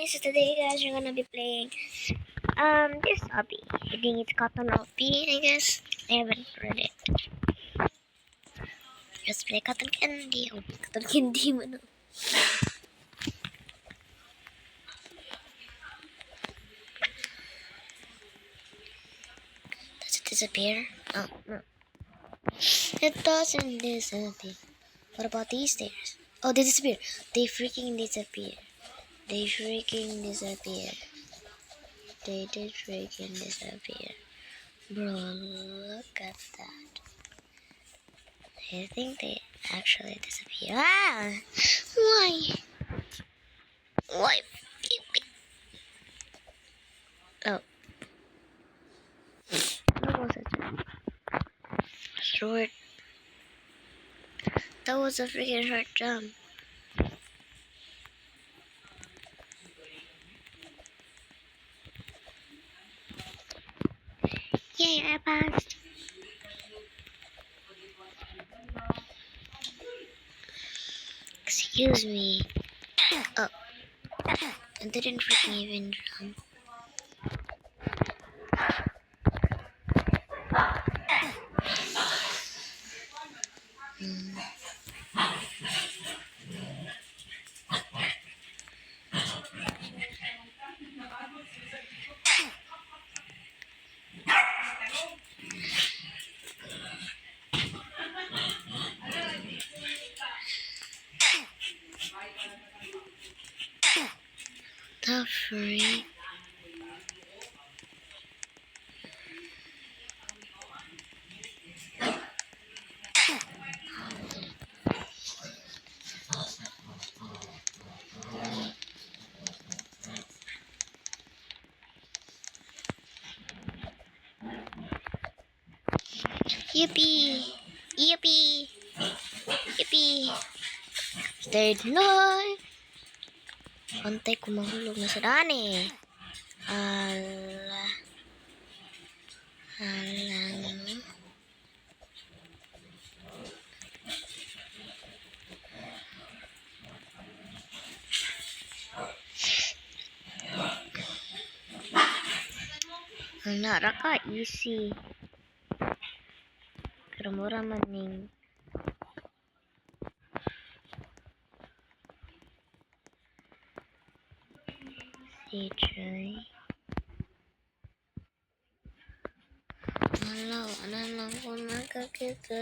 guys, so today guys we're gonna be playing this obby. I think it's cotton obby, I guess. I haven't read it. Just play cotton candy. Oh, cotton candy man. Does it disappear? Oh no. It doesn't disappear. What about these stairs? Oh, they disappear. They freaking disappear. They freaking disappear. They did freaking disappear. Bro, look at that. I think they actually disappear. Ah! Why? Why? Oh. What was it? Short. That was a freaking short jump. Yay, I passed. Excuse me. Oh. I didn't freaking even jump. The freak. Yippee! Yippee! Yippee! Stayed alive! Pantay ko mahulog na sa daan eh. Ala. Ala. Nara ka, easy. Pero mura man ning. Si Joy. Wala lang ko nakakita.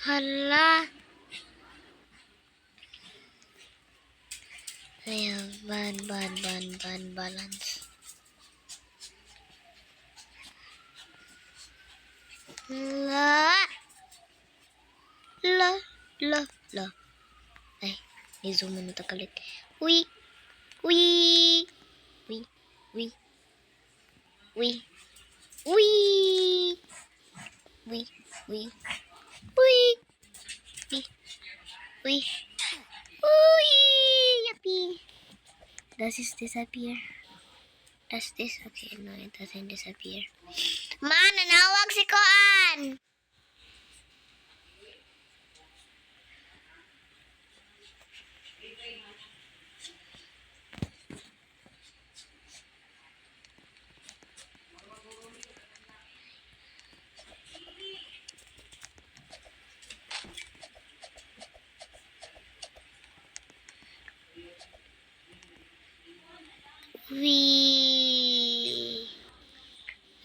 Hala. I have bad balance. La. Ay, i-zoom mo na takalit. Uy. Uy. Uy. Uy. Uy. Uy. Uy. Uy. Uy. Uy. Uy. Uy. Yuppie. Does this disappear? Does this? Okay, no, it doesn't disappear. Man, nanawag si Koan! Wee!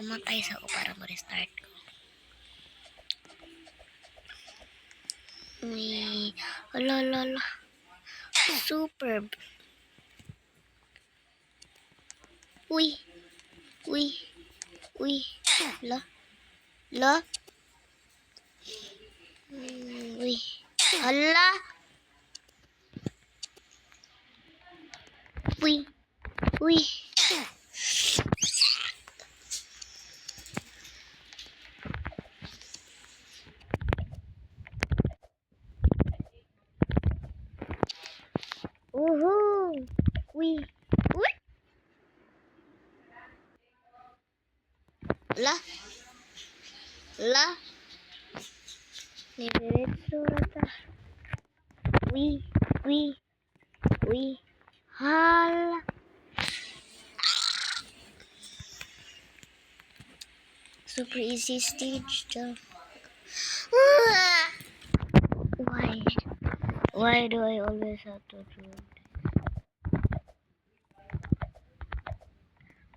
Umatay sa ako para ma-restart ko. Wee! Ala. Superb! Uy! Uy! Uy! La! Uy! Ala! Uy! Uy! Woohoo! Uy! Uy! La! Diretso na ta. We. Hala. Super easy stage though. Why? Why do I always have to do this?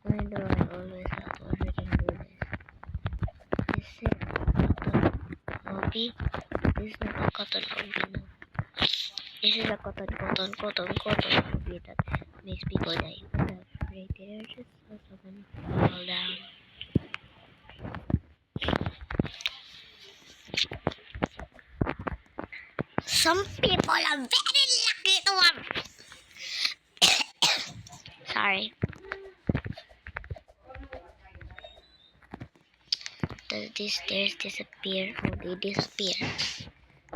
Why do I always have to freaking do this? This is cotton obby. This is not a cotton obby, no. This is a cotton obby that makes people die. What the freak? There are just so many fall down. Some people are very lucky to have. Sorry. These stairs disappear. Oh, they disappear.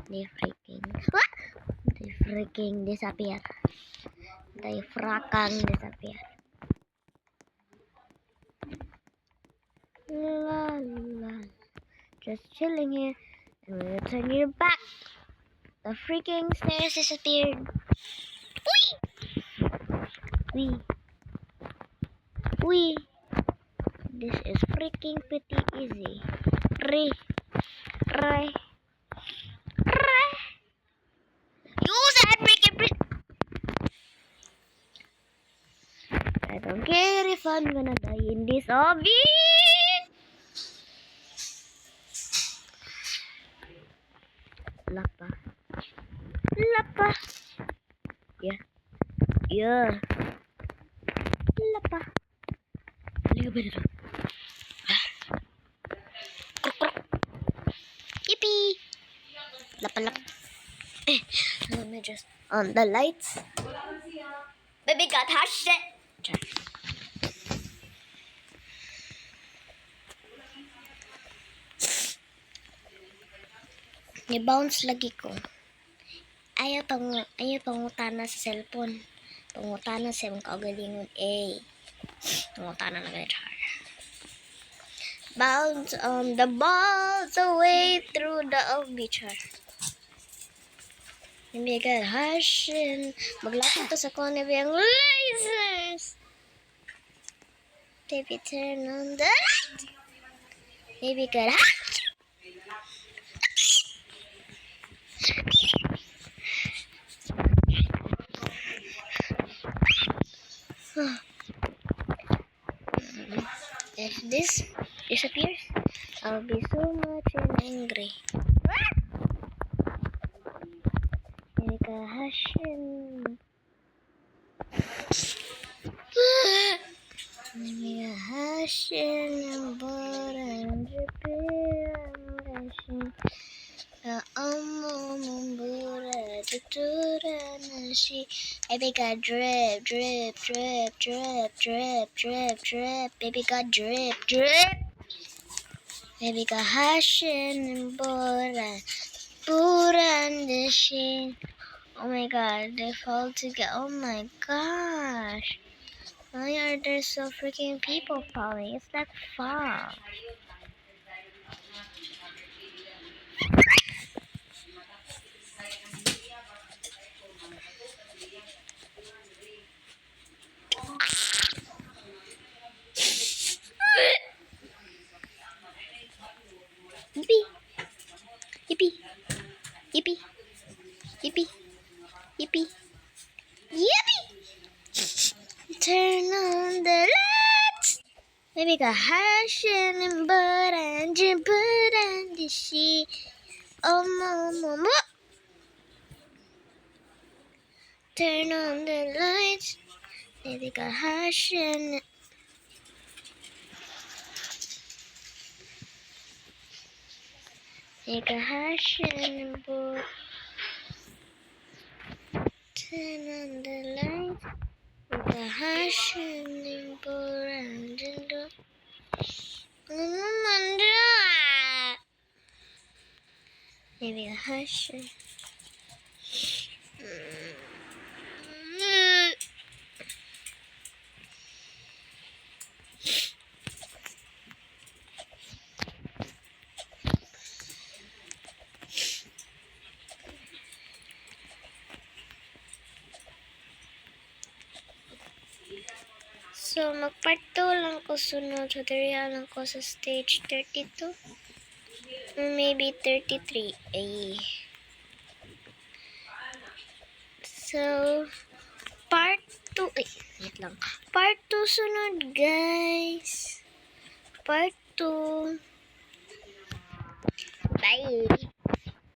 They freaking. What? They freaking disappear. They frakang disappear. La la. Just chilling here. And when you turn your back, the freaking stairs disappeared. Wee. This is freaking pretty easy. Re. Use that freaking I don't care if I'm gonna die in this obby. Lapa. Yeah. Lapa. Liga ba dito? Yippee! Lapa. Let me just on the lights. Baby got hot shit. Ni-bounce lagi ko. Ayaw pangutana sa cellphone. Pangutana sa mga kaugalingon. Pangutana na ganit hard. Bounce on the balls away through the obby char. Maybe got hashin. Maglapit to sa kone biyang lasers. Baby turn on the light. Baby got hot. If this disappears, I'll be so much angry. Erika Hashin. Erika Hashin and Boran Japan. Mumbura tutura nashi. Baby got drip. Baby got drip. Baby got hashin and buran nashi. Oh my god, they fall together. Oh my gosh. Why are there so freaking people falling? It's like fall. Yippee. Turn on the lights. Maybe got hashin and butter and the she. Oh, mama. Turn on the lights. Maybe got hashin. Make a hashin and butter. Turn on the lights. Make a hashin and butter and the. Maybe a hashin. So, mag-part 2 lang ko sunod. So, dirihan lang ko sa stage 32. Or maybe 33. Ay. So, part 2. Ay, wait lang. Part 2 sunod, guys. Part 2. Bye.